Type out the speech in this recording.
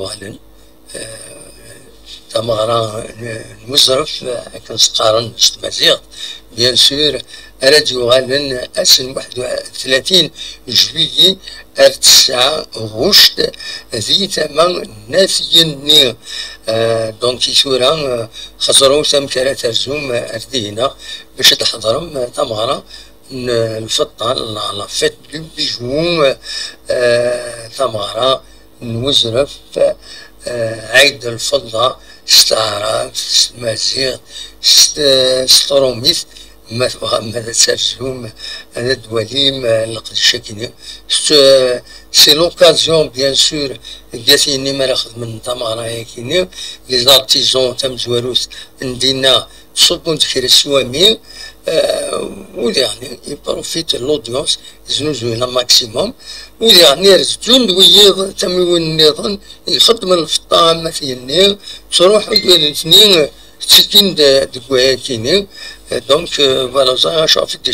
أهلا. تمغرا المزرف كنسقارن مزيغ بيان سور أراد يغالن أسن 31 جويي الساعة غشت ذي ثمن ناثيني دونك يسورا خسروا ثم ثلاثة زوم أردينا باش تحضرهم تمغرا الفطة لا فيت دو بيجو تمغرا نوزرف عيد الفضة ستعرف مزيغ ستروميث ماذا تسجلهم هذا دواليم القدشاكيني سي لوكازيون بيان سور قاسيني ما ناخذ من تمارا كيني لي زارتيزون تم زواروس ندينا صبون تخير السوامي ويعني يبروفيت لودونس زنوزوينا ماكسيموم ويعني رزجون دويض تموين النظام يخدم الفطام مثلا تروح دوال الاثنين سكين دكواكيني دونك فوالا شافت دي